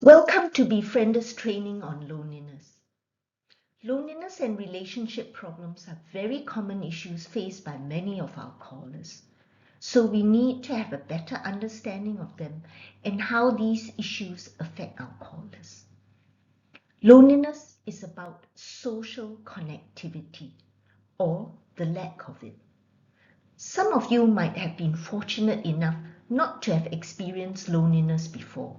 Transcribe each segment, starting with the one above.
Welcome to Befrienders Training on Loneliness. Loneliness and relationship problems are very common issues faced by many of our callers. So we need to have a better understanding of them and how these issues affect our callers. Loneliness is about social connectivity or the lack of it. Some of you might have been fortunate enough not to have experienced loneliness before.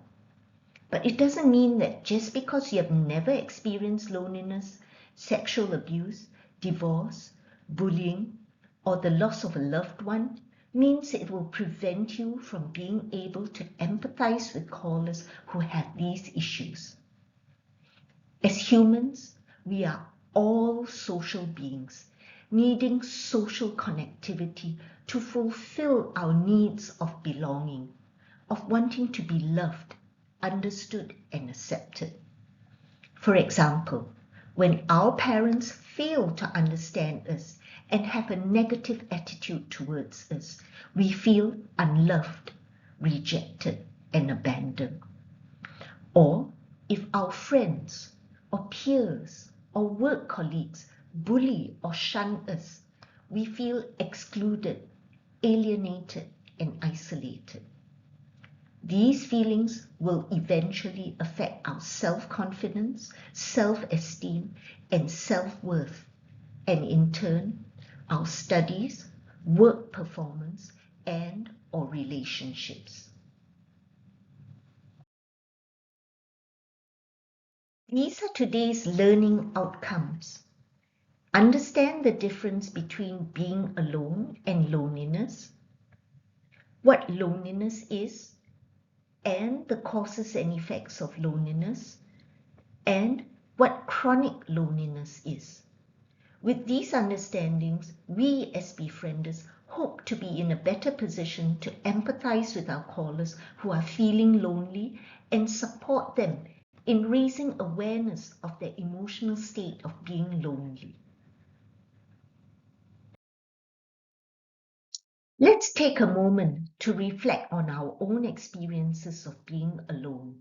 But it doesn't mean that just because you have never experienced loneliness, sexual abuse, divorce, bullying, or the loss of a loved one means it will prevent you from being able to empathize with callers who have these issues. As humans, we are all social beings, needing social connectivity to fulfill our needs of belonging, of wanting to be loved, understood and accepted. For example, when our parents fail to understand us and have a negative attitude towards us, we feel unloved, rejected and abandoned. Or if our friends or peers or work colleagues bully or shun us, we feel excluded, alienated and isolated. These feelings will eventually affect our self-confidence, self-esteem, and self-worth, and in turn, our studies, work performance, and/or relationships. These are today's learning outcomes. Understand the difference between being alone and loneliness, what loneliness is, and the causes and effects of loneliness, and what chronic loneliness is. With these understandings, we as befrienders hope to be in a better position to empathize with our callers who are feeling lonely and support them in raising awareness of their emotional state of being lonely. Let's take a moment to reflect on our own experiences of being alone.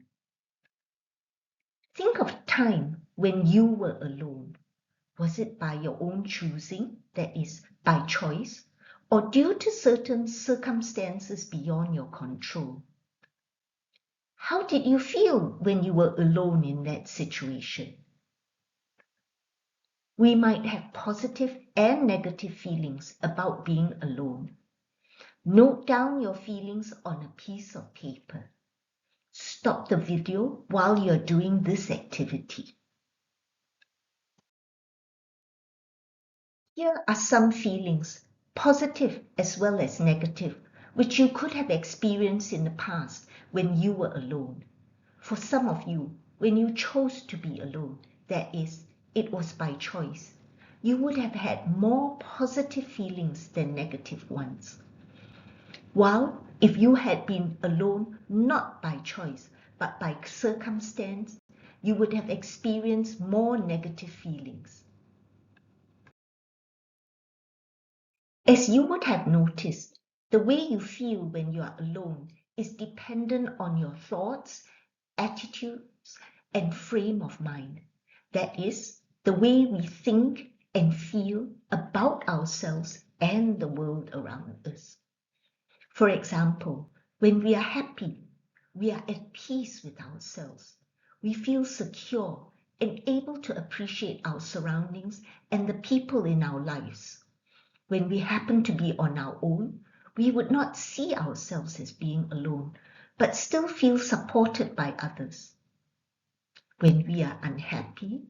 Think of a time when you were alone. Was it by your own choosing, that is, by choice, or due to certain circumstances beyond your control? How did you feel when you were alone in that situation? We might have positive and negative feelings about being alone. Note down your feelings on a piece of paper. Stop the video while you're doing this activity. Here are some feelings, positive as well as negative, which you could have experienced in the past when you were alone. For some of you, when you chose to be alone, that is, it was by choice, you would have had more positive feelings than negative ones. While if you had been alone not by choice, but by circumstance, you would have experienced more negative feelings. As you would have noticed, the way you feel when you are alone is dependent on your thoughts, attitudes, and frame of mind. That is, the way we think and feel about ourselves and the world around us. For example, when we are happy, we are at peace with ourselves. We feel secure and able to appreciate our surroundings and the people in our lives. When we happen to be on our own, we would not see ourselves as being alone, but still feel supported by others. When we are unhappy,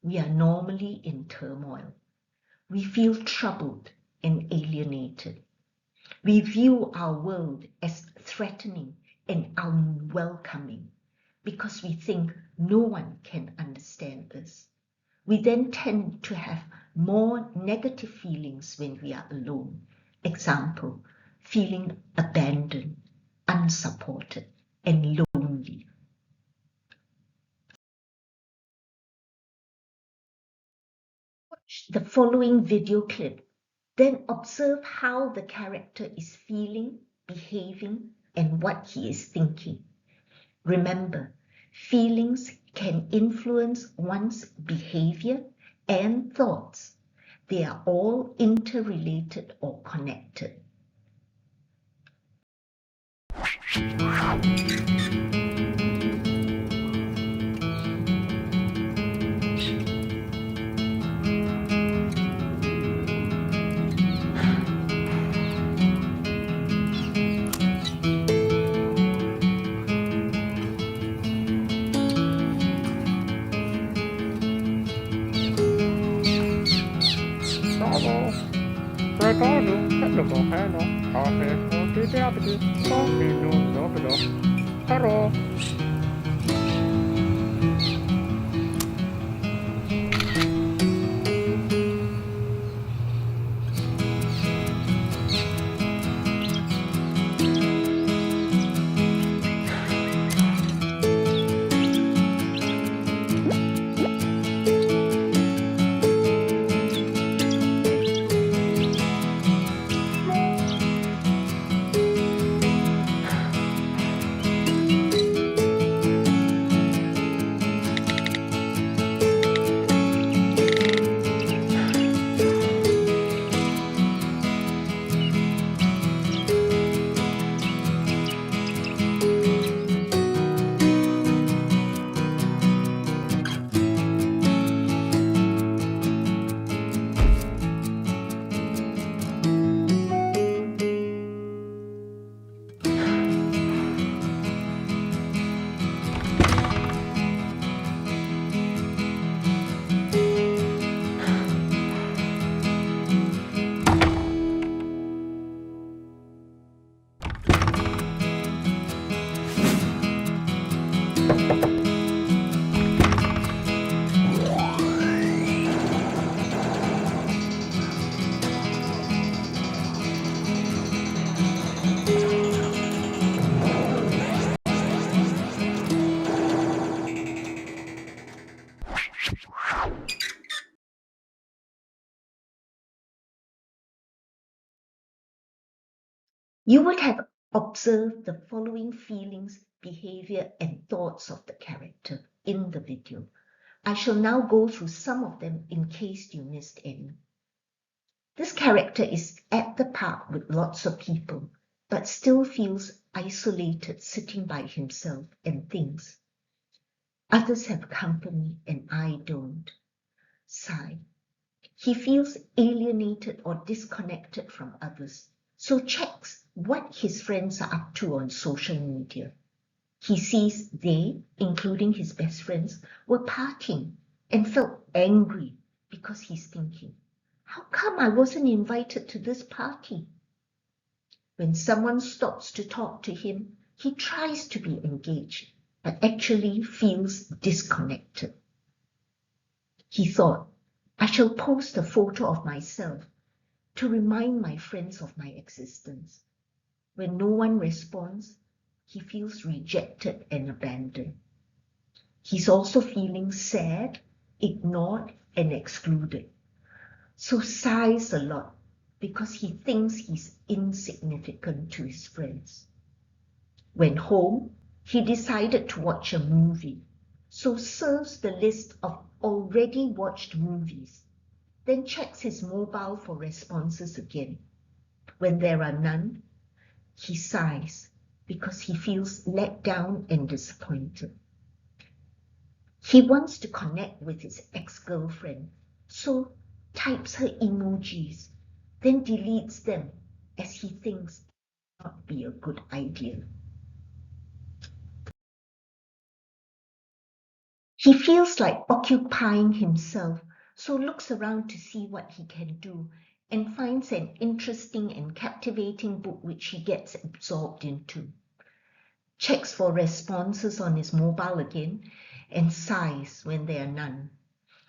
we are normally in turmoil. We feel troubled and alienated. We view our world as threatening and unwelcoming because we think no one can understand us. We then tend to have more negative feelings when we are alone. Example, feeling abandoned, unsupported, and lonely. Watch the following video clip, then observe how the character is feeling, behaving, and what he is thinking. Remember, Feelings can influence one's behavior and thoughts. They are all interrelated or connected. Ricardo, hello, coffee, coffee, no, hello. You would have observed the following feelings, behavior, and thoughts of the character in the video. I shall now go through some of them in case you missed any. This character is at the park with lots of people, but still feels isolated sitting by himself and thinks, others have company and I don't. Sigh. He feels alienated or disconnected from others, so checks what his friends are up to on social media. He sees they, including his best friends, were partying and felt angry because he's thinking, how come I wasn't invited to this party? When someone stops to talk to him, he tries to be engaged, but actually feels disconnected. He thought, I shall post a photo of myself to remind my friends of my existence. When no one responds, he feels rejected and abandoned. He's also feeling sad, ignored, and excluded. So sighs a lot because he thinks he's insignificant to his friends. When home, he decided to watch a movie, so surfs the list of already watched movies, then checks his mobile for responses again. When there are none, he sighs because he feels let down and disappointed. He wants to connect with his ex-girlfriend, so types her emojis, then deletes them as he thinks it would not be a good idea. He feels like occupying himself, so looks around to see what he can do and finds an interesting and captivating book which he gets absorbed into. Checks for responses on his mobile again and sighs when there are none.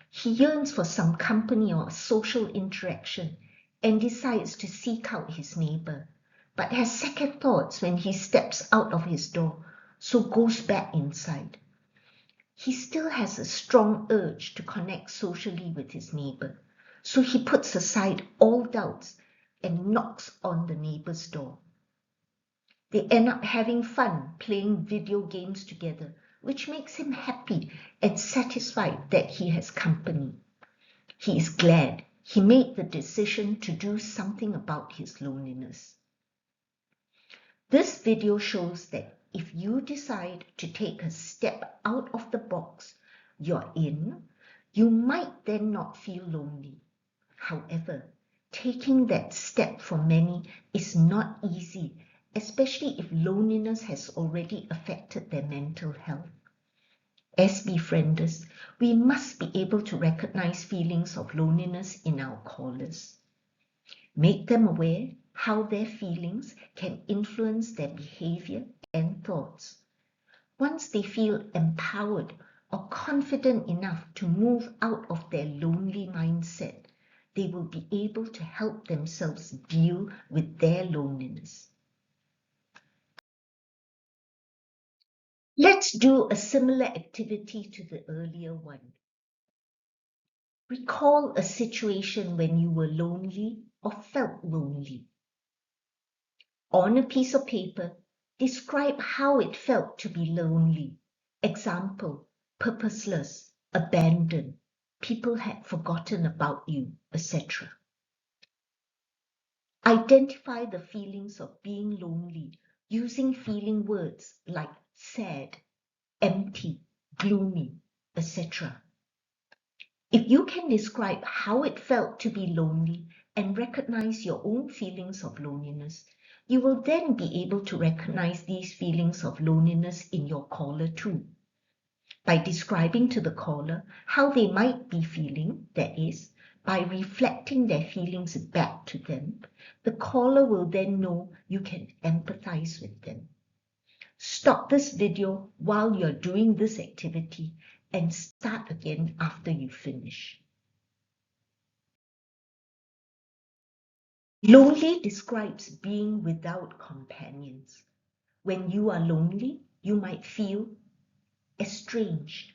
He yearns for some company or social interaction and decides to seek out his neighbor, but has second thoughts when he steps out of his door, so goes back inside. He still has a strong urge to connect socially with his neighbor, so he puts aside all doubts and knocks on the neighbor's door. They end up having fun playing video games together, which makes him happy and satisfied that he has company. He is glad he made the decision to do something about his loneliness. This video shows that if you decide to take a step out of the box you're in, you might then not feel lonely. However, taking that step for many is not easy, especially if loneliness has already affected their mental health. As befrienders, we must be able to recognize feelings of loneliness in our callers. Make them aware how their feelings can influence their behavior and thoughts. Once they feel empowered or confident enough to move out of their lonely mindset, they will be able to help themselves deal with their loneliness. Let's do a similar activity to the earlier one. Recall a situation when you were lonely or felt lonely. On a piece of paper, describe how it felt to be lonely. Example, purposeless, abandoned, people had forgotten about you, etc. Identify the feelings of being lonely using feeling words like sad, empty, gloomy, etc. If you can describe how it felt to be lonely and recognize your own feelings of loneliness, you will then be able to recognize these feelings of loneliness in your caller too. By describing to the caller how they might be feeling, that is, by reflecting their feelings back to them, the caller will then know you can empathize with them. Stop this video while you're doing this activity and start again after you finish. Lonely describes being without companions. When you are lonely, you might feel estranged,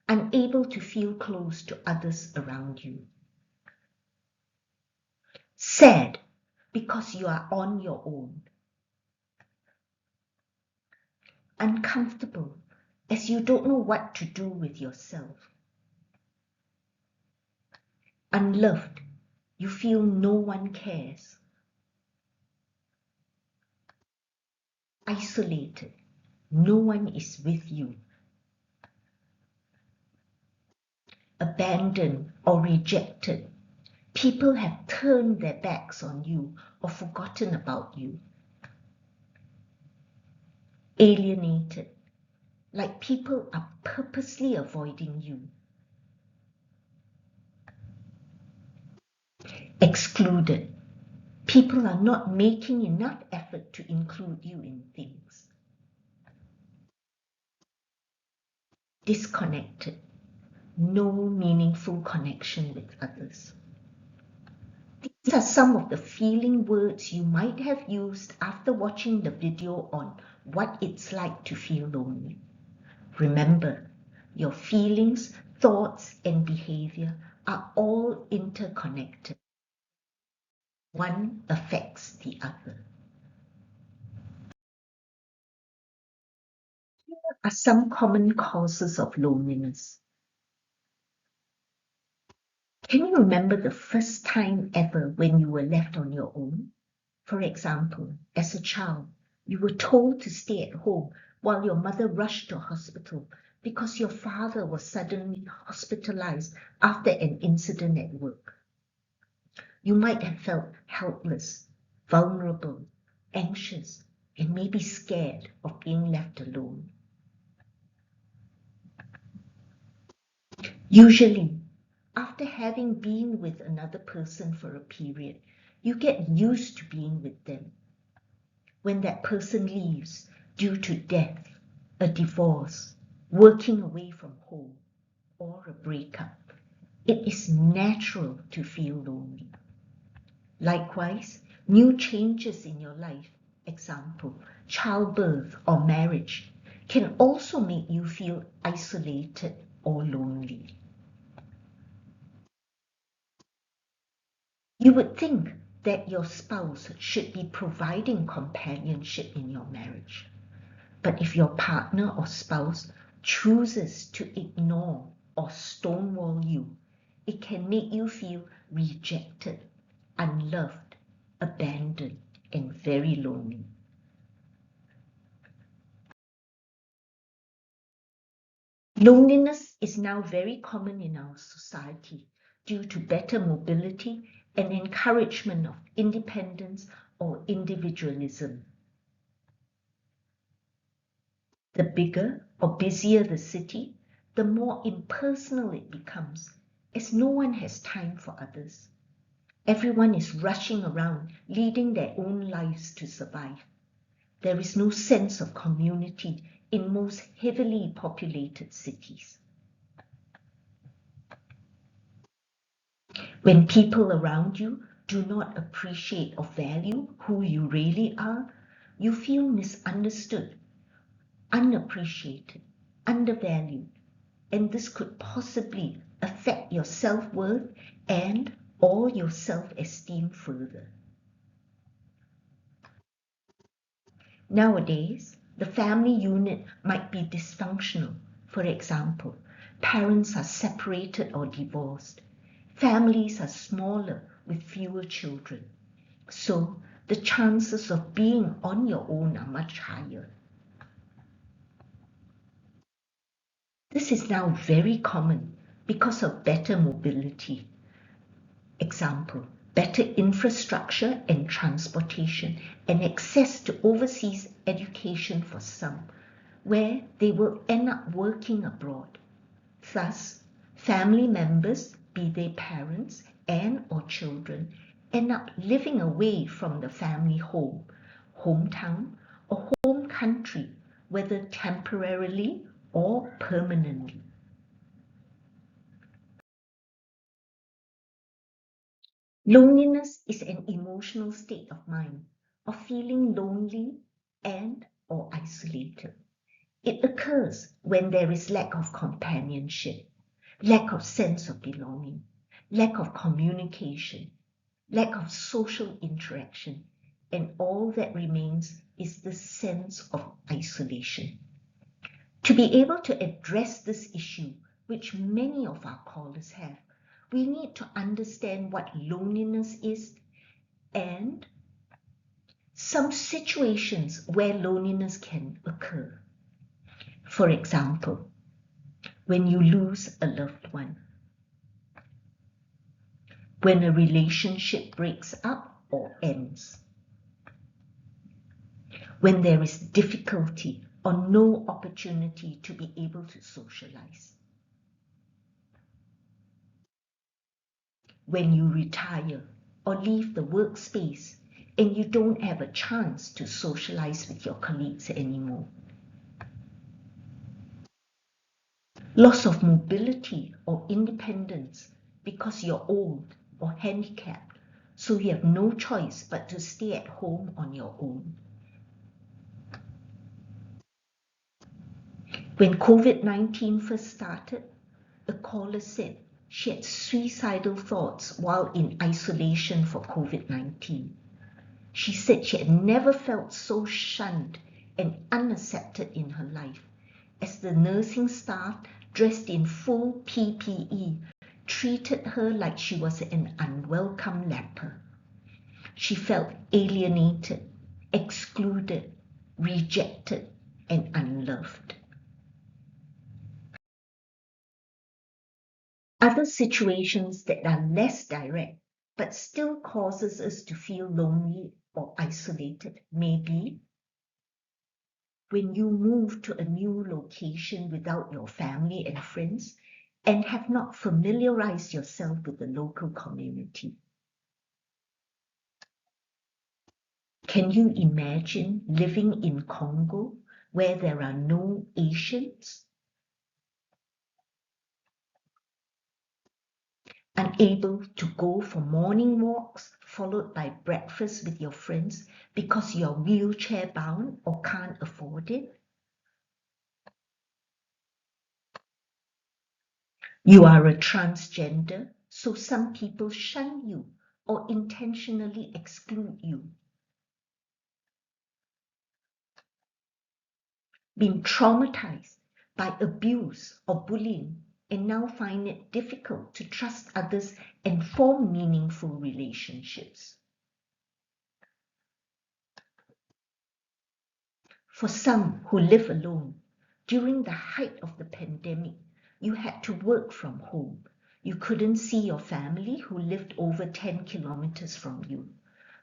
unable to feel close to others around you. Sad, because you are on your own. Uncomfortable, as you don't know what to do with yourself. Unloved, you feel no one cares. Isolated, no one is with you. Abandoned or rejected, people have turned their backs on you or forgotten about you. Alienated, like people are purposely avoiding you. Excluded, people are not making enough effort to include you in things. Disconnected, no meaningful connection with others. These are some of the feeling words you might have used after watching the video on what it's like to feel lonely. Remember, your feelings, thoughts, and behavior are all interconnected. One affects the other. Here are some common causes of loneliness. Can you remember the first time ever when you were left on your own? For example, as a child, you were told to stay at home while your mother rushed to hospital because your father was suddenly hospitalized after an incident at work. You might have felt helpless, vulnerable, anxious, and maybe scared of being left alone. Usually, after having been with another person for a period, you get used to being with them. When that person leaves due to death, a divorce, working away from home, or a breakup, it is natural to feel lonely. Likewise, new changes in your life, example, childbirth or marriage, can also make you feel isolated or lonely. You would think that your spouse should be providing companionship in your marriage. But if your partner or spouse chooses to ignore or stonewall you, it can make you feel rejected, unloved, abandoned, and very lonely. Loneliness is now very common in our society due to better mobility and encouragement of independence or individualism. The bigger or busier the city, the more impersonal it becomes, as no one has time for others. Everyone is rushing around, leading their own lives to survive. There is no sense of community in most heavily populated cities. When people around you do not appreciate or value who you really are, you feel misunderstood, unappreciated, undervalued, and this could possibly affect your self-worth and or your self-esteem further. Nowadays, the family unit might be dysfunctional. For example, parents are separated or divorced. Families are smaller with fewer children. So the chances of being on your own are much higher. This is now very common because of better mobility. Example, better infrastructure and transportation and access to overseas education for some, where they will end up working abroad. Thus, family members, be they parents and or children, end up living away from the family home, hometown, or home country, whether temporarily or permanently. Loneliness is an emotional state of mind of feeling lonely and or isolated. It occurs when there is lack of companionship, lack of sense of belonging, lack of communication, lack of social interaction, and all that remains is the sense of isolation. To be able to address this issue, which many of our callers have, we need to understand what loneliness is and some situations where loneliness can occur. For example, when you lose a loved one, when a relationship breaks up or ends, when there is difficulty or no opportunity to be able to socialize, when you retire or leave the workspace and you don't have a chance to socialize with your colleagues anymore. Loss of mobility or independence because you're old or handicapped, so you have no choice but to stay at home on your own. When COVID-19 first started, a caller said she had suicidal thoughts while in isolation for COVID-19. She said she had never felt so shunned and unaccepted in her life, as the nursing staff, dressed in full PPE, treated her like she was an unwelcome leper. She felt alienated, excluded, rejected, and unloved. Other situations that are less direct but still causes us to feel lonely or isolated may be when you move to a new location without your family and friends and have not familiarized yourself with the local community. Can you imagine living in Congo where there are no Asians? Unable to go for morning walks followed by breakfast with your friends because you're wheelchair bound or can't afford it? You are a transgender, so some people shun you or intentionally exclude you. Being traumatized by abuse or bullying and now find it difficult to trust others and form meaningful relationships. For some who live alone, during the height of the pandemic, you had to work from home. You couldn't see your family who lived over 10 kilometers from you.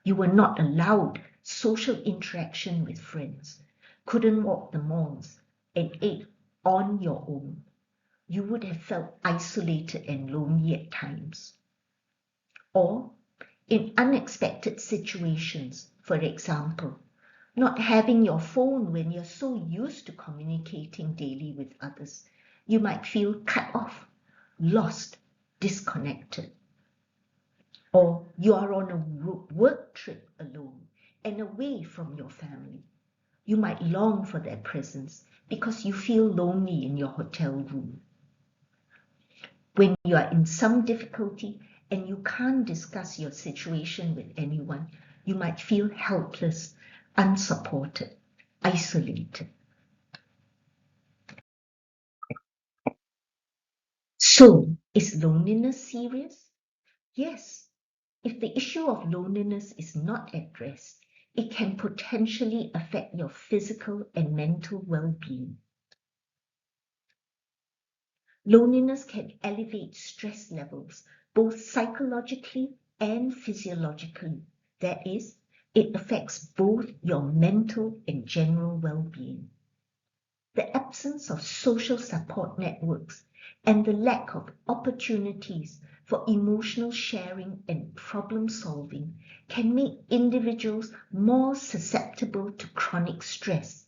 You were not allowed social interaction with friends, couldn't walk the malls, and ate on your own. You would have felt isolated and lonely at times. Or, in unexpected situations, for example, not having your phone when you're so used to communicating daily with others, you might feel cut off, lost, disconnected. Or you are on a work trip alone and away from your family. You might long for their presence because you feel lonely in your hotel room. When you are in some difficulty and you can't discuss your situation with anyone, you might feel helpless, unsupported, isolated. So, is loneliness serious? Yes. If the issue of loneliness is not addressed, it can potentially affect your physical and mental well-being. Loneliness can elevate stress levels, both psychologically and physiologically. That is, it affects both your mental and general well-being. The absence of social support networks and the lack of opportunities for emotional sharing and problem solving can make individuals more susceptible to chronic stress,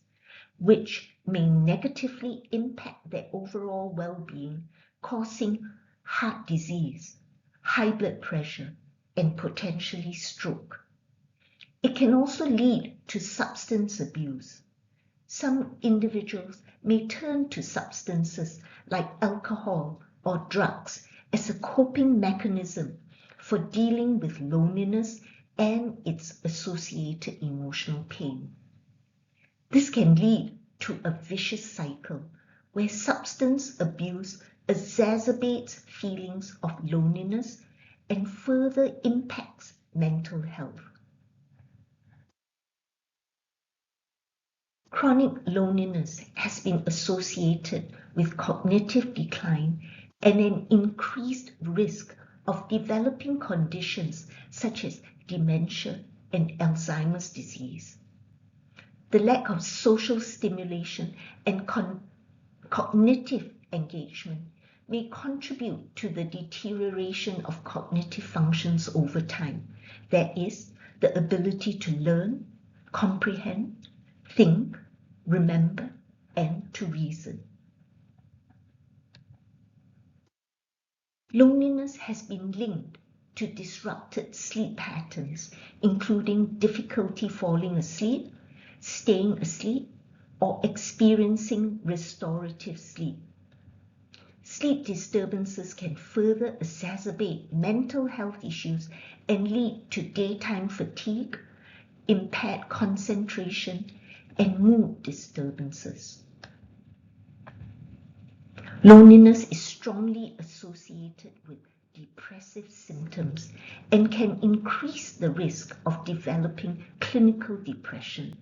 which may negatively impact their overall well-being, causing heart disease, high blood pressure, and potentially stroke. It can also lead to substance abuse. Some individuals may turn to substances like alcohol or drugs as a coping mechanism for dealing with loneliness and its associated emotional pain. This can lead to a vicious cycle where substance abuse exacerbates feelings of loneliness and further impacts mental health. Chronic loneliness has been associated with cognitive decline and an increased risk of developing conditions such as dementia and Alzheimer's disease. The lack of social stimulation and cognitive engagement may contribute to the deterioration of cognitive functions over time. That is, the ability to learn, comprehend, think, remember, and to reason. Loneliness has been linked to disrupted sleep patterns, including difficulty falling asleep, staying asleep, or experiencing restorative sleep. Sleep disturbances can further exacerbate mental health issues and lead to daytime fatigue, impaired concentration, and mood disturbances. Loneliness is strongly associated with depressive symptoms and can increase the risk of developing clinical depression.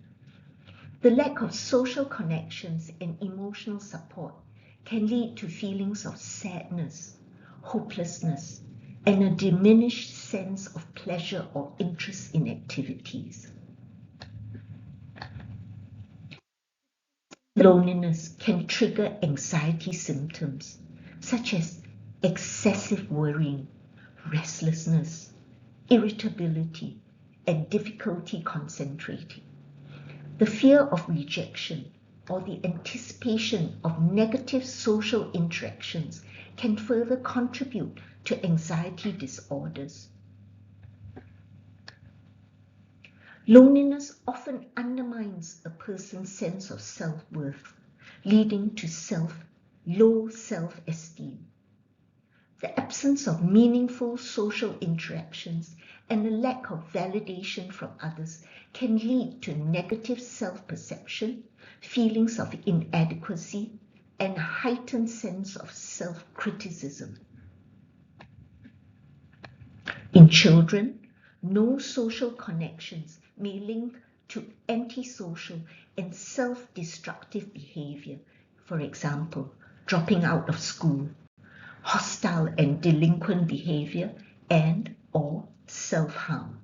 The lack of social connections and emotional support can lead to feelings of sadness, hopelessness, and a diminished sense of pleasure or interest in activities. Loneliness can trigger anxiety symptoms such as excessive worrying, restlessness, irritability, and difficulty concentrating. The fear of rejection or the anticipation of negative social interactions can further contribute to anxiety disorders. Loneliness often undermines a person's sense of self-worth, leading to low self-esteem. The absence of meaningful social interactions and the lack of validation from others can lead to negative self-perception, feelings of inadequacy, and a heightened sense of self-criticism. In children, no social connections may link to antisocial and self-destructive behavior, for example, dropping out of school, hostile and delinquent behavior, and/or self-harm.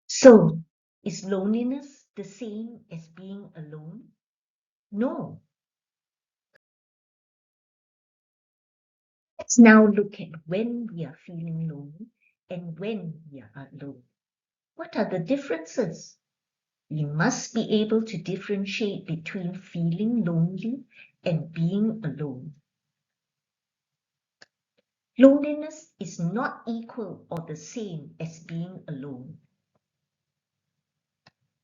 So, is loneliness the same as being alone? No. Let's now look at when we are feeling lonely and when we are alone. What are the differences? We must be able to differentiate between feeling lonely and being alone. Loneliness is not equal or the same as being alone.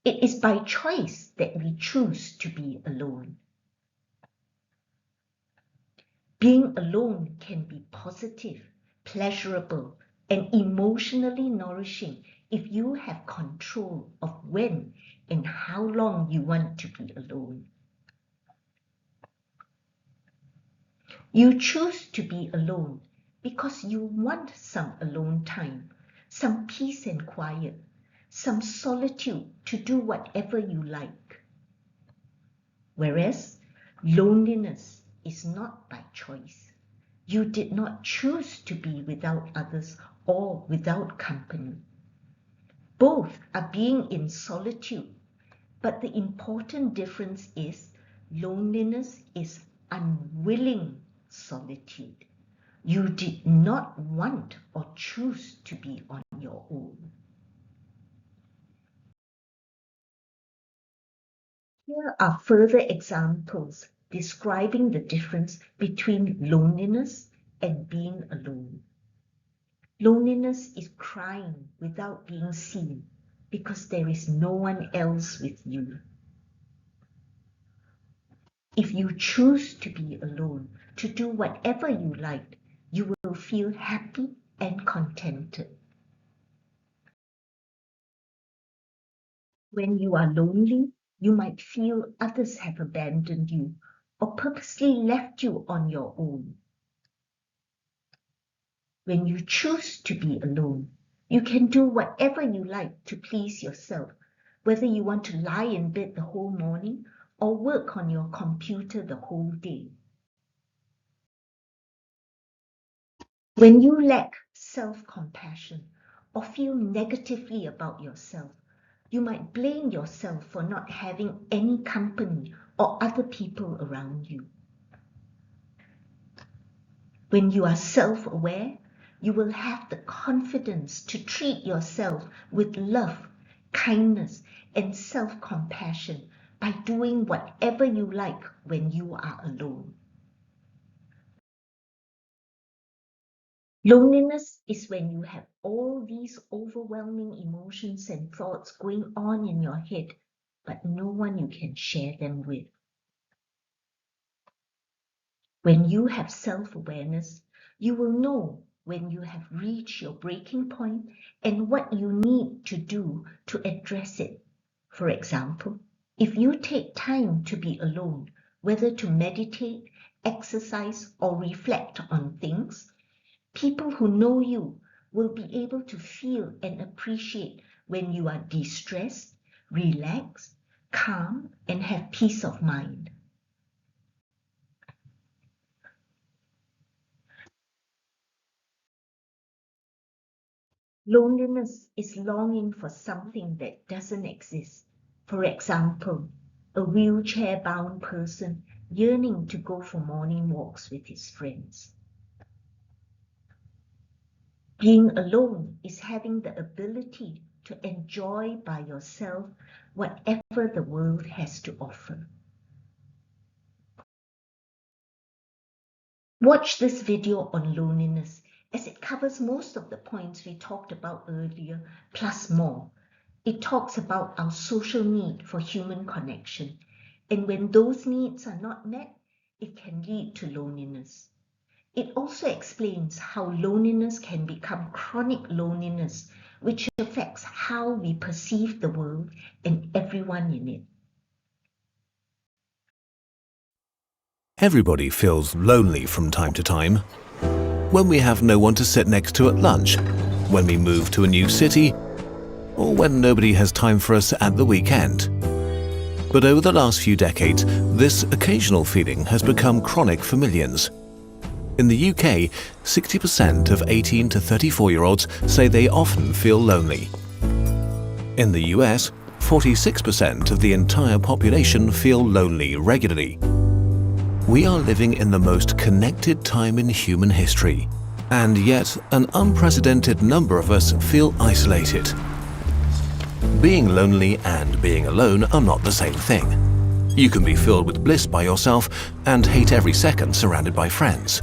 It is by choice that we choose to be alone. Being alone can be positive, pleasurable, and emotionally nourishing if you have control of when and how long you want to be alone. You choose to be alone because you want some alone time, some peace and quiet, some solitude to do whatever you like. Whereas loneliness is not by choice. You did not choose to be without others or without company. Both are being in solitude, but the important difference is loneliness is unwilling solitude. You did not want or choose to be on your own. Here are further examples describing the difference between loneliness and being alone. Loneliness is crying without being seen because there is no one else with you. If you choose to be alone, to do whatever you like, you will feel happy and contented. When you are lonely, you might feel others have abandoned you or purposely left you on your own. When you choose to be alone, you can do whatever you like to please yourself, whether you want to lie in bed the whole morning or work on your computer the whole day. When you lack self-compassion or feel negatively about yourself, you might blame yourself for not having any company or other people around you. When you are self-aware, you will have the confidence to treat yourself with love, kindness, and self-compassion by doing whatever you like when you are alone. Loneliness is when you have all these overwhelming emotions and thoughts going on in your head, but no one you can share them with. When you have self-awareness, you will know when you have reached your breaking point and what you need to do to address it. For example, if you take time to be alone, whether to meditate, exercise, or reflect on things, people who know you will be able to feel and appreciate when you are de-stressed, relaxed, calm, and have peace of mind. Loneliness is longing for something that doesn't exist. For example, a wheelchair-bound person yearning to go for morning walks with his friends. Being alone is having the ability to enjoy by yourself whatever the world has to offer. Watch this video on loneliness as it covers most of the points we talked about earlier, plus more. It talks about our social need for human connection, and when those needs are not met, it can lead to loneliness. It also explains how loneliness can become chronic loneliness, which affects how we perceive the world and everyone in it. Everybody feels lonely from time to time. When we have no one to sit next to at lunch, when we move to a new city, or when nobody has time for us at the weekend. But over the last few decades, this occasional feeling has become chronic for millions. In the UK, 60% of 18 to 34-year-olds say they often feel lonely. In the US, 46% of the entire population feel lonely regularly. We are living in the most connected time in human history, and yet an unprecedented number of us feel isolated. Being lonely and being alone are not the same thing. You can be filled with bliss by yourself and hate every second surrounded by friends.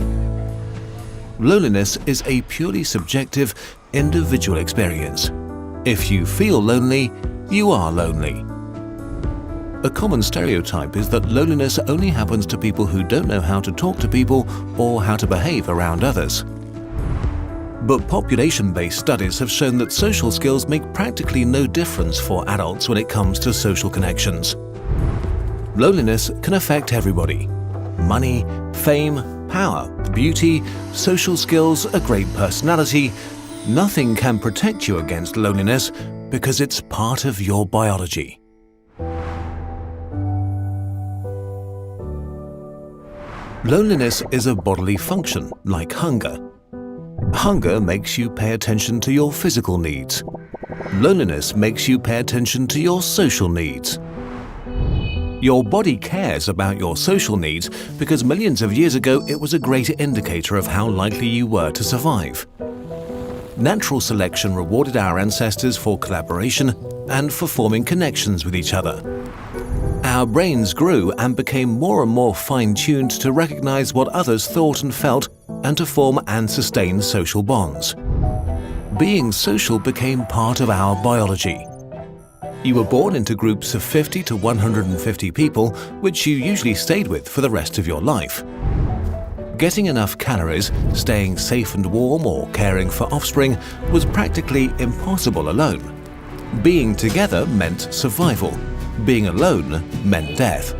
Loneliness is a purely subjective, individual experience. If you feel lonely, you are lonely. A common stereotype is that loneliness only happens to people who don't know how to talk to people or how to behave around others. But population-based studies have shown that social skills make practically no difference for adults when it comes to social connections. Loneliness can affect everybody. Money, fame, power, beauty, social skills, a great personality. Nothing can protect you against loneliness because it's part of your biology. Loneliness is a bodily function, like hunger. Hunger makes you pay attention to your physical needs. Loneliness makes you pay attention to your social needs. Your body cares about your social needs because millions of years ago it was a great indicator of how likely you were to survive. Natural selection rewarded our ancestors for collaboration and for forming connections with each other. Our brains grew and became more and more fine-tuned to recognize what others thought and felt and to form and sustain social bonds. Being social became part of our biology. You were born into groups of 50 to 150 people, which you usually stayed with for the rest of your life. Getting enough calories, staying safe and warm, or caring for offspring was practically impossible alone. Being together meant survival. Being alone meant death.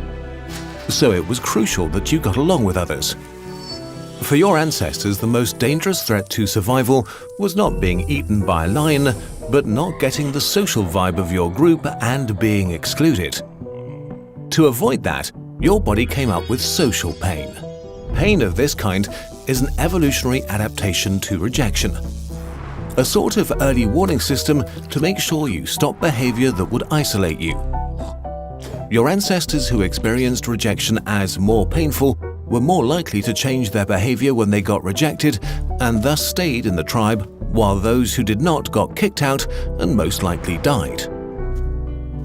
So it was crucial that you got along with others. For your ancestors, the most dangerous threat to survival was not being eaten by a lion, but not getting the social vibe of your group and being excluded. To avoid that, your body came up with social pain. Pain of this kind is an evolutionary adaptation to rejection. A sort of early warning system to make sure you stop behavior that would isolate you. Your ancestors who experienced rejection as more painful were more likely to change their behavior when they got rejected and thus stayed in the tribe, while those who did not got kicked out and most likely died.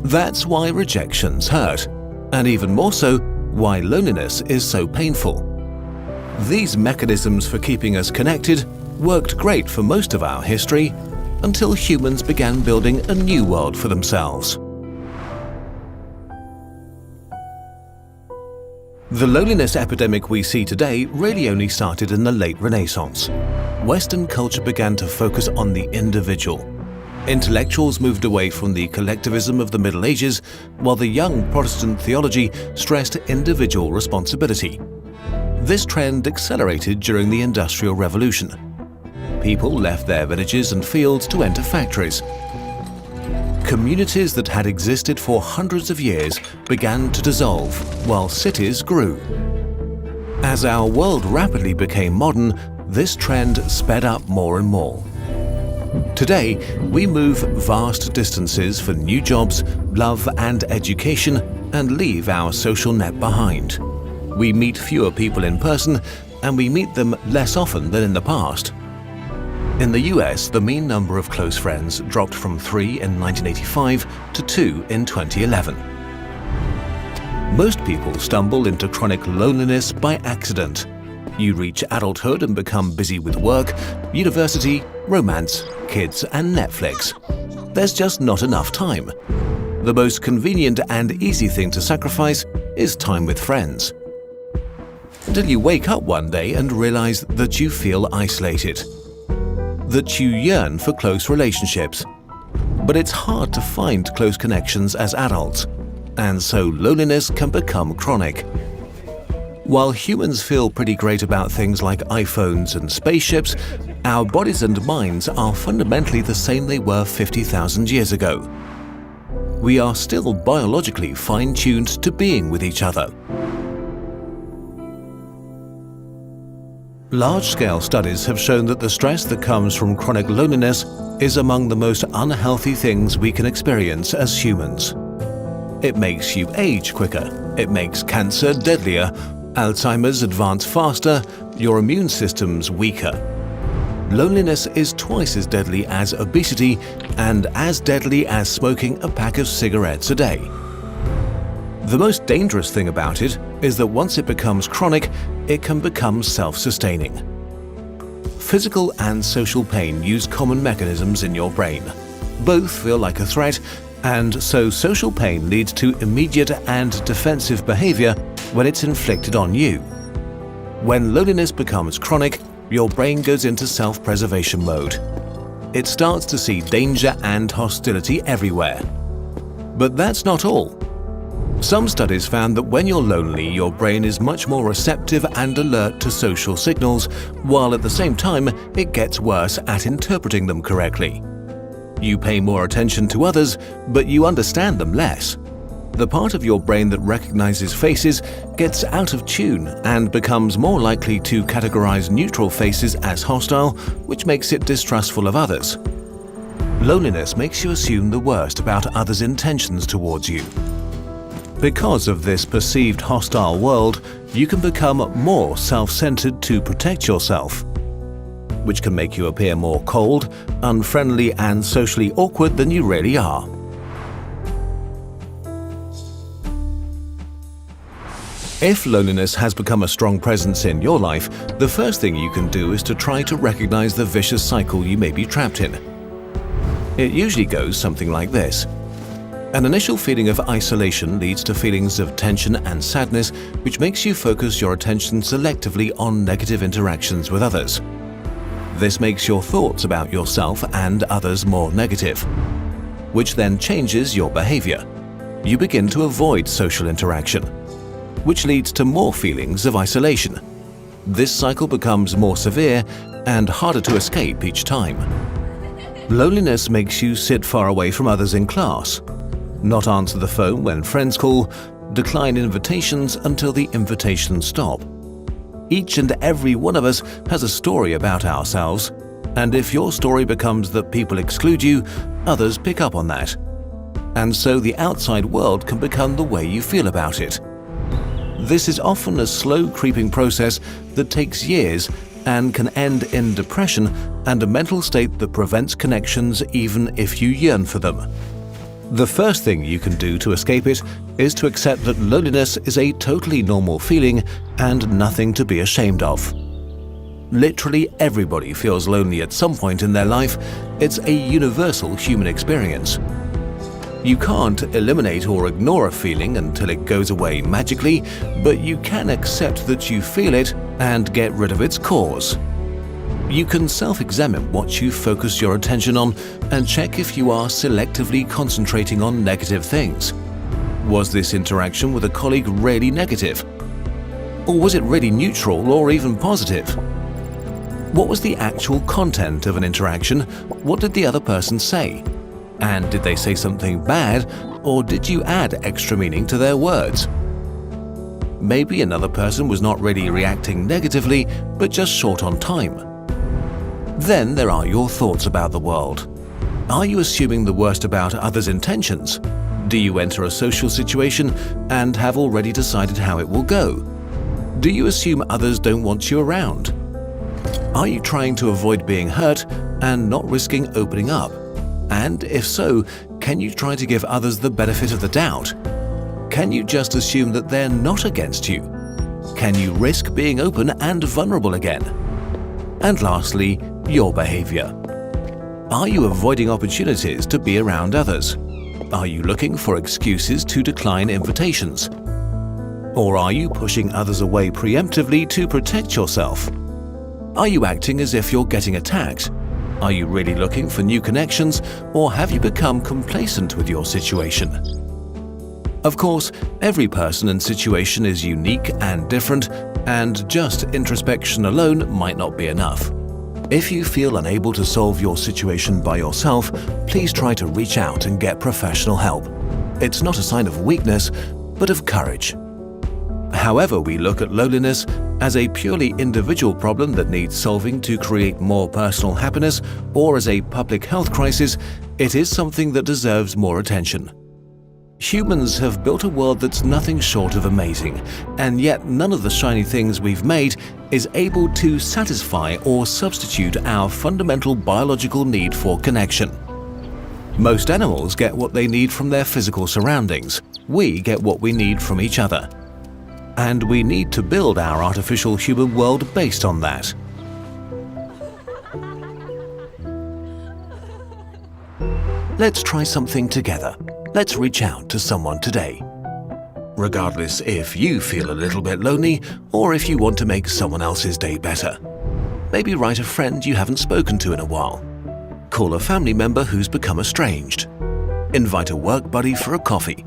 That's why rejections hurt, and even more so, why loneliness is so painful. These mechanisms for keeping us connected worked great for most of our history until humans began building a new world for themselves. The loneliness epidemic we see today really only started in the late Renaissance. Western culture began to focus on the individual. Intellectuals moved away from the collectivism of the Middle Ages, while the young Protestant theology stressed individual responsibility. This trend accelerated during the Industrial Revolution. People left their villages and fields to enter factories. Communities that had existed for hundreds of years began to dissolve, while cities grew. As our world rapidly became modern, this trend sped up more and more. Today, we move vast distances for new jobs, love and education, and leave our social net behind. We meet fewer people in person, and we meet them less often than in the past. In the US, the mean number of close friends dropped from 3 in 1985 to 2 in 2011. Most people stumble into chronic loneliness by accident. You reach adulthood and become busy with work, university, romance, kids, and Netflix. There's just not enough time. The most convenient and easy thing to sacrifice is time with friends. Until you wake up one day and realize that you feel isolated. That you yearn for close relationships. But it's hard to find close connections as adults, and so loneliness can become chronic. While humans feel pretty great about things like iPhones and spaceships, our bodies and minds are fundamentally the same they were 50,000 years ago. We are still biologically fine-tuned to being with each other. Large-scale studies have shown that the stress that comes from chronic loneliness is among the most unhealthy things we can experience as humans. It makes you age quicker, it makes cancer deadlier, Alzheimer's advance faster, your immune system's weaker. Loneliness is twice as deadly as obesity and as deadly as smoking a pack of cigarettes a day. The most dangerous thing about it is that once it becomes chronic, it can become self-sustaining. Physical and social pain use common mechanisms in your brain. Both feel like a threat, and so social pain leads to immediate and defensive behavior when it's inflicted on you. When loneliness becomes chronic, your brain goes into self-preservation mode. It starts to see danger and hostility everywhere. But that's not all. Some studies found that when you're lonely, your brain is much more receptive and alert to social signals, while at the same time, it gets worse at interpreting them correctly. You pay more attention to others, but you understand them less. The part of your brain that recognizes faces gets out of tune and becomes more likely to categorize neutral faces as hostile, which makes it distrustful of others. Loneliness makes you assume the worst about others' intentions towards you. Because of this perceived hostile world, you can become more self-centered to protect yourself, which can make you appear more cold, unfriendly, and socially awkward than you really are. If loneliness has become a strong presence in your life, the first thing you can do is to try to recognize the vicious cycle you may be trapped in. It usually goes something like this. An initial feeling of isolation leads to feelings of tension and sadness, which makes you focus your attention selectively on negative interactions with others. This makes your thoughts about yourself and others more negative, which then changes your behavior. You begin to avoid social interaction, which leads to more feelings of isolation. This cycle becomes more severe and harder to escape each time. Loneliness makes you sit far away from others in class, not answer the phone when friends call, decline invitations until the invitations stop. Each and every one of us has a story about ourselves, and if your story becomes that people exclude you, others pick up on that. And so the outside world can become the way you feel about it. This is often a slow creeping process that takes years and can end in depression and a mental state that prevents connections even if you yearn for them. The first thing you can do to escape it is to accept that loneliness is a totally normal feeling and nothing to be ashamed of. Literally everybody feels lonely at some point in their life. It's a universal human experience. You can't eliminate or ignore a feeling until it goes away magically, but you can accept that you feel it and get rid of its cause. You can self-examine what you focus your attention on and check if you are selectively concentrating on negative things. Was this interaction with a colleague really negative? Or was it really neutral or even positive? What was the actual content of an interaction? What did the other person say? And did they say something bad, or did you add extra meaning to their words? Maybe another person was not really reacting negatively, but just short on time. Then there are your thoughts about the world. Are you assuming the worst about others' intentions? Do you enter a social situation and have already decided how it will go? Do you assume others don't want you around? Are you trying to avoid being hurt and not risking opening up? And if so, can you try to give others the benefit of the doubt? Can you just assume that they're not against you? Can you risk being open and vulnerable again? And lastly, your behavior. Are you avoiding opportunities to be around others? Are you looking for excuses to decline invitations? Or are you pushing others away preemptively to protect yourself? Are you acting as if you're getting attacked? Are you really looking for new connections, or have you become complacent with your situation? Of course, every person and situation is unique and different, and just introspection alone might not be enough. If you feel unable to solve your situation by yourself, please try to reach out and get professional help. It's not a sign of weakness, but of courage. However we look at loneliness, as a purely individual problem that needs solving to create more personal happiness, or as a public health crisis, it is something that deserves more attention. Humans have built a world that's nothing short of amazing, and yet none of the shiny things we've made is able to satisfy or substitute our fundamental biological need for connection. Most animals get what they need from their physical surroundings. We get what we need from each other. And we need to build our artificial human world based on that. Let's try something together. Let's reach out to someone today. Regardless if you feel a little bit lonely or if you want to make someone else's day better. Maybe write a friend you haven't spoken to in a while. Call a family member who's become estranged. Invite a work buddy for a coffee.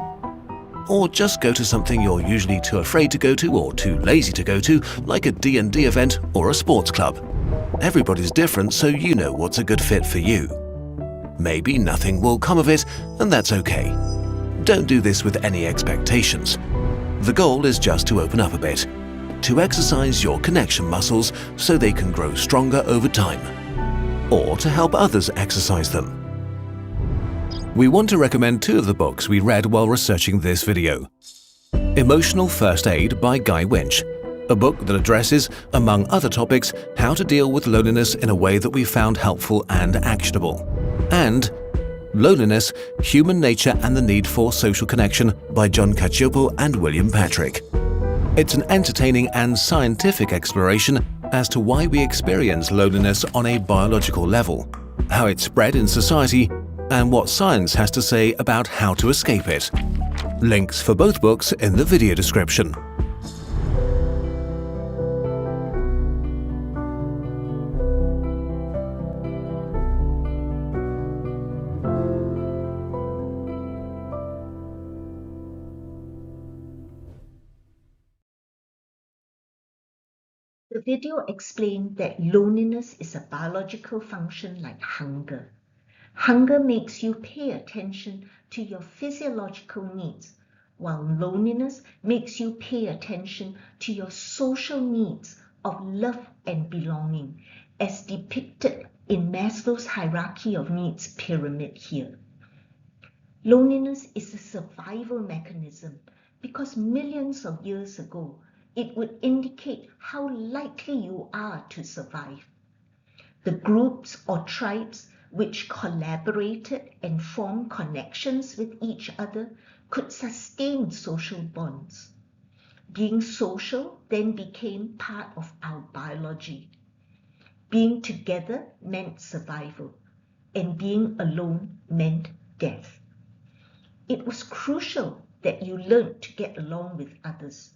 Or just go to something you're usually too afraid to go to or too lazy to go to, like a D&D event or a sports club. Everybody's different, so you know what's a good fit for you. Maybe nothing will come of it, and that's okay. Don't do this with any expectations. The goal is just to open up a bit, to exercise your connection muscles so they can grow stronger over time, or to help others exercise them. We want to recommend two of the books we read while researching this video. Emotional First Aid by Guy Winch, a book that addresses, among other topics, how to deal with loneliness in a way that we found helpful and actionable. And Loneliness, Human Nature and the Need for Social Connection by John Cacioppo and William Patrick. It's an entertaining and scientific exploration as to why we experience loneliness on a biological level, how it's spread in society, and what science has to say about how to escape it. Links for both books in the video description. The video explained that loneliness is a biological function like hunger. Hunger makes you pay attention to your physiological needs, while loneliness makes you pay attention to your social needs of love and belonging, as depicted in Maslow's hierarchy of needs pyramid here. Loneliness is a survival mechanism because millions of years ago, it would indicate how likely you are to survive. The groups or tribes which collaborated and formed connections with each other could sustain social bonds. Being social then became part of our biology. Being together meant survival, and being alone meant death. It was crucial that you learned to get along with others,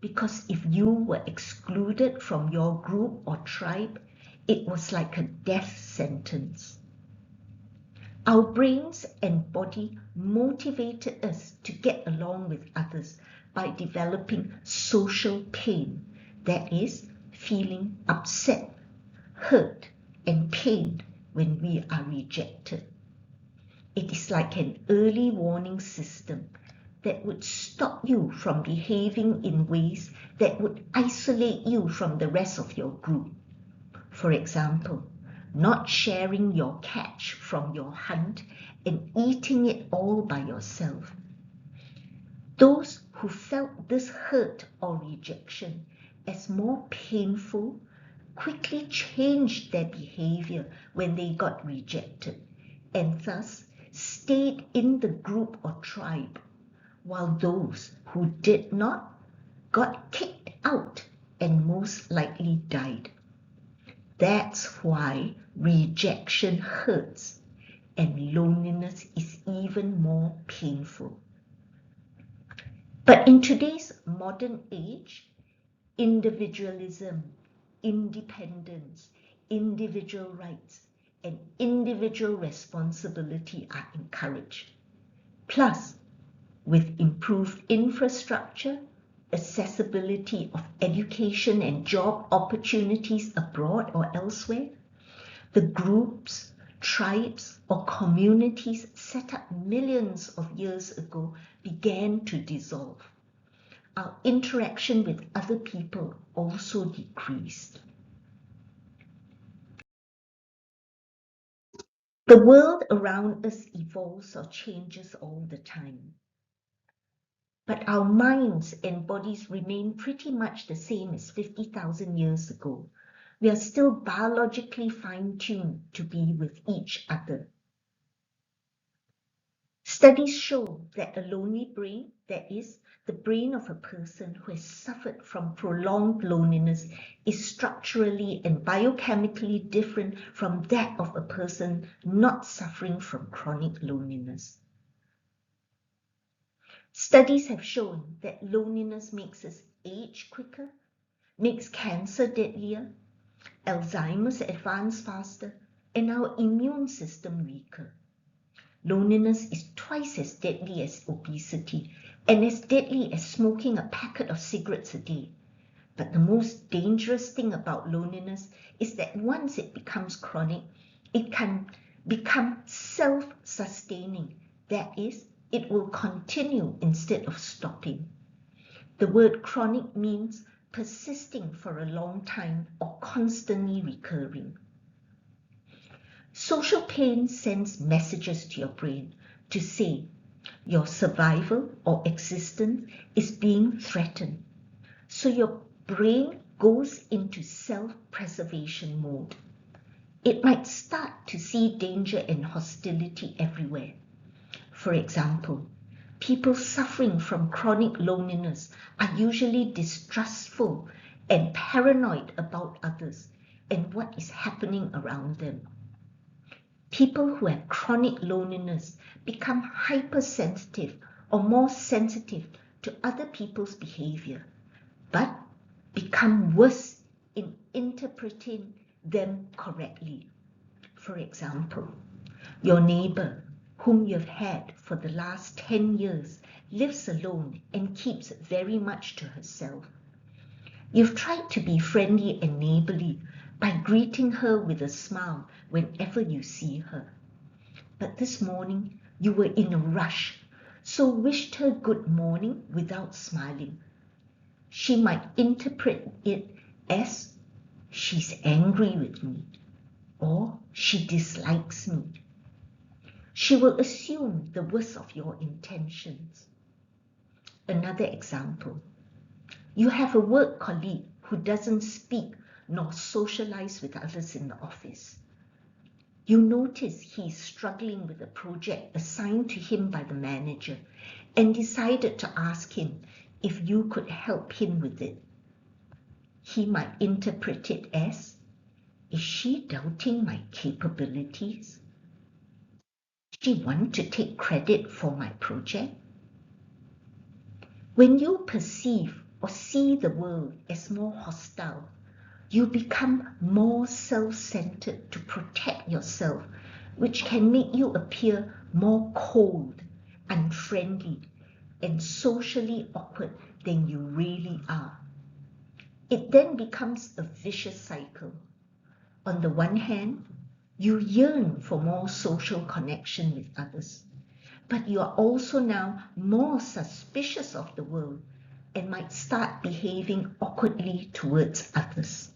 because if you were excluded from your group or tribe, it was like a death sentence. Our brains and body motivated us to get along with others by developing social pain, that is, feeling upset, hurt, and pained when we are rejected. It is like an early warning system that would stop you from behaving in ways that would isolate you from the rest of your group. For example, not sharing your catch from your hunt and eating it all by yourself. Those who felt this hurt or rejection as more painful quickly changed their behavior when they got rejected, and thus stayed in the group or tribe, while those who did not got kicked out and most likely died. That's why rejection hurts and loneliness is even more painful. But in today's modern age, individualism, independence, individual rights, and individual responsibility are encouraged. Plus, with improved infrastructure, accessibility of education and job opportunities abroad or elsewhere, the groups, tribes, or communities set up millions of years ago began to dissolve. Our interaction with other people also decreased. The world around us evolves or changes all the time. But our minds and bodies remain pretty much the same as 50,000 years ago. We are still biologically fine-tuned to be with each other. Studies show that a lonely brain, that is, the brain of a person who has suffered from prolonged loneliness, is structurally and biochemically different from that of a person not suffering from chronic loneliness. Studies have shown that loneliness makes us age quicker, makes cancer deadlier, Alzheimer's advance faster, and our immune system weaker. Loneliness is twice as deadly as obesity and as deadly as smoking a packet of cigarettes a day. But the most dangerous thing about loneliness is that once it becomes chronic, it can become self-sustaining. That is, it will continue instead of stopping. The word chronic means persisting for a long time or constantly recurring. Social pain sends messages to your brain to say your survival or existence is being threatened. So your brain goes into self-preservation mode. It might start to see danger and hostility everywhere. For example, people suffering from chronic loneliness are usually distrustful and paranoid about others and what is happening around them. People who have chronic loneliness become hypersensitive or more sensitive to other people's behavior, but become worse in interpreting them correctly. For example, your neighbor, whom you've had for the last 10 years, lives alone and keeps very much to herself. You've tried to be friendly and neighborly by greeting her with a smile whenever you see her. But this morning you were in a rush, so wished her good morning without smiling. She might interpret it as she's angry with me or she dislikes me. She will assume the worst of your intentions. Another example. You have a work colleague who doesn't speak nor socialize with others in the office. You notice he is struggling with a project assigned to him by the manager and decided to ask him if you could help him with it. He might interpret it as, is she doubting my capabilities? Does she want to take credit for my project? When you perceive or see the world as more hostile, you become more self-centered to protect yourself, which can make you appear more cold, unfriendly, and socially awkward than you really are. It then becomes a vicious cycle. On the one hand, you yearn for more social connection with others, but you are also now more suspicious of the world and might start behaving awkwardly towards others.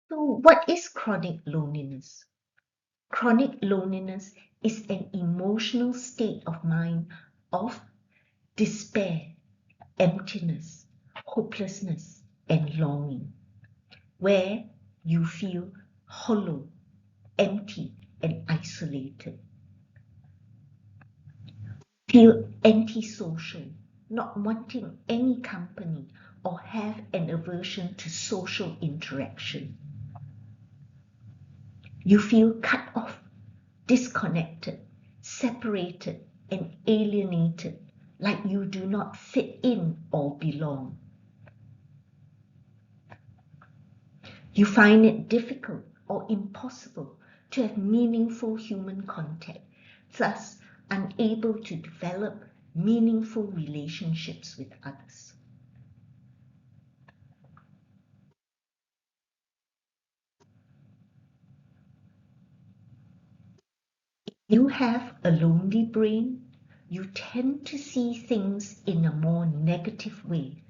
So what is chronic loneliness? Chronic loneliness is an emotional state of mind of despair, emptiness, hopelessness, and longing, where you feel hollow, empty, and isolated. Feel antisocial, not wanting any company, or have an aversion to social interaction. You feel cut off, disconnected, separated, and alienated, like you do not fit in or belong. You find it difficult or impossible to have meaningful human contact thus unable to develop meaningful relationships with others. If you have a lonely brain, you tend to see things in a more negative way.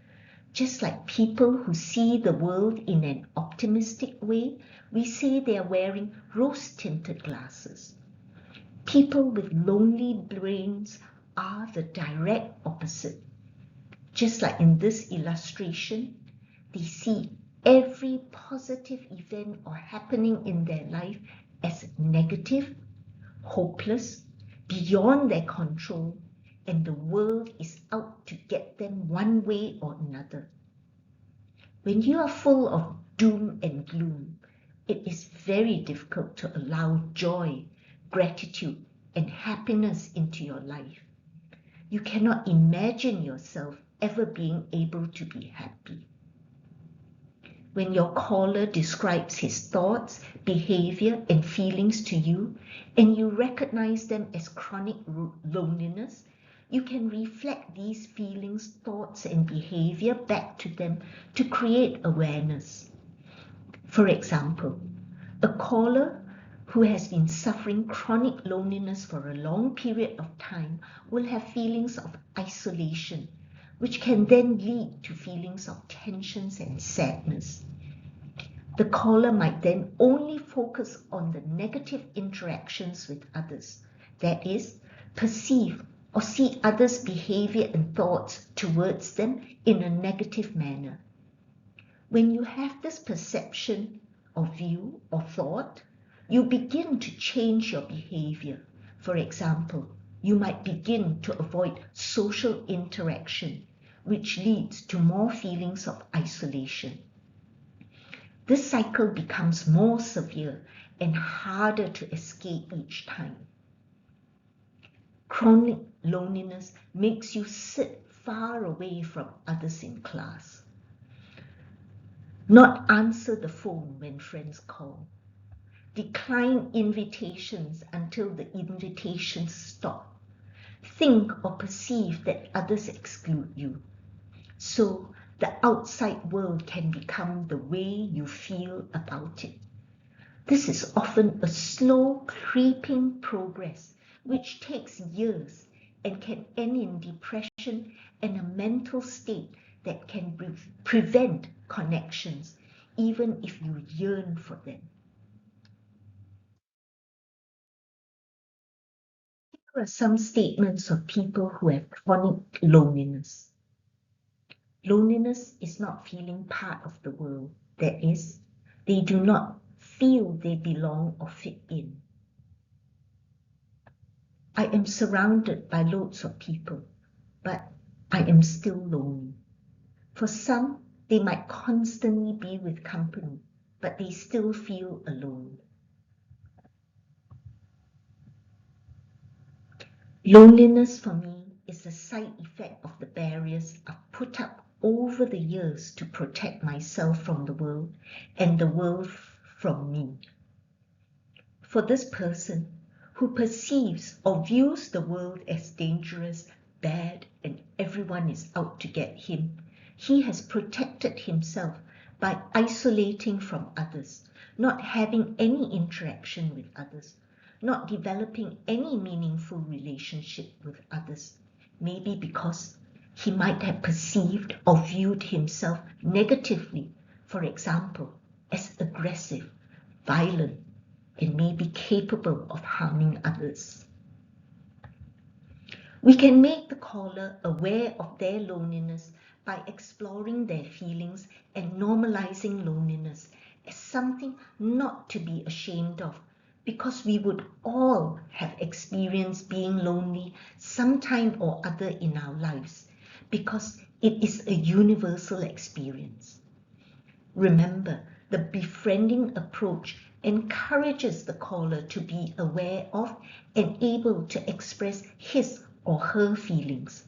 Just like people who see the world in an optimistic way, we say they are wearing rose-tinted glasses. People with lonely brains are the direct opposite. Just like in this illustration, they see every positive event or happening in their life as negative, hopeless, beyond their control, and the world is out to get them one way or another. When you are full of doom and gloom, it is very difficult to allow joy, gratitude, and happiness into your life. You cannot imagine yourself ever being able to be happy. When your caller describes his thoughts, behavior, and feelings to you, and you recognize them as chronic loneliness, you can reflect these feelings, thoughts, and behavior back to them to create awareness. For example, a caller who has been suffering chronic loneliness for a long period of time will have feelings of isolation, which can then lead to feelings of tensions and sadness. The caller might then only focus on the negative interactions with others, that is, perceive or see others' behavior and thoughts towards them in a negative manner. When you have this perception or view or thought, you begin to change your behavior. For example, you might begin to avoid social interaction, which leads to more feelings of isolation. This cycle becomes more severe and harder to escape each time. Chronic loneliness makes you sit far away from others in class, not answer the phone when friends call, decline invitations until the invitations stop, think or perceive that others exclude you. So the outside world can become the way you feel about it. This is often a slow, creeping progress which takes years and can end in depression and a mental state that can prevent connections, even if you yearn for them. Here are some statements of people who have chronic loneliness. Loneliness is not feeling part of the world. That is, they do not feel they belong or fit in. I am surrounded by loads of people, but I am still lonely. For some, they might constantly be with company, but they still feel alone. Loneliness for me is a side effect of the barriers I've put up over the years to protect myself from the world and the world from me. For this person who perceives or views the world as dangerous, bad, and everyone is out to get him, he has protected himself by isolating from others, not having any interaction with others, not developing any meaningful relationship with others, maybe because he might have perceived or viewed himself negatively, for example, as aggressive, violent, and may be capable of harming others. We can make the caller aware of their loneliness by exploring their feelings and normalizing loneliness as something not to be ashamed of, because we would all have experienced being lonely sometime or other in our lives, because it is a universal experience. Remember, the befriending approach encourages the caller to be aware of and able to express his or her feelings.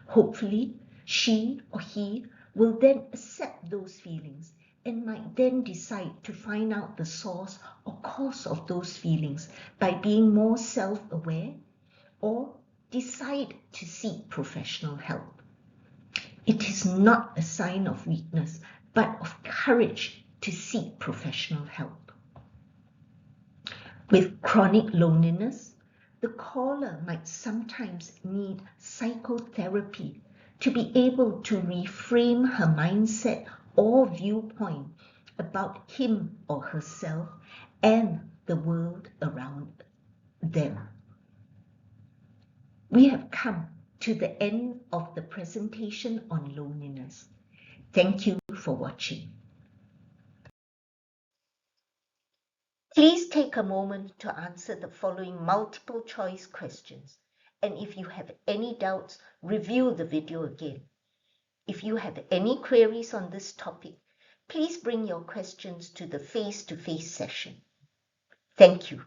Hopefully, she or he will then accept those feelings and might then decide to find out the source or cause of those feelings by being more self-aware or decide to seek professional help. It is not a sign of weakness, but of courage to seek professional help. With chronic loneliness, the caller might sometimes need psychotherapy to be able to reframe her mindset or viewpoint about him or herself and the world around them. We have come to the end of the presentation on loneliness. Thank you for watching. Please take a moment to answer the following multiple choice questions. And if you have any doubts, review the video again. If you have any queries on this topic, please bring your questions to the face-to-face session. Thank you.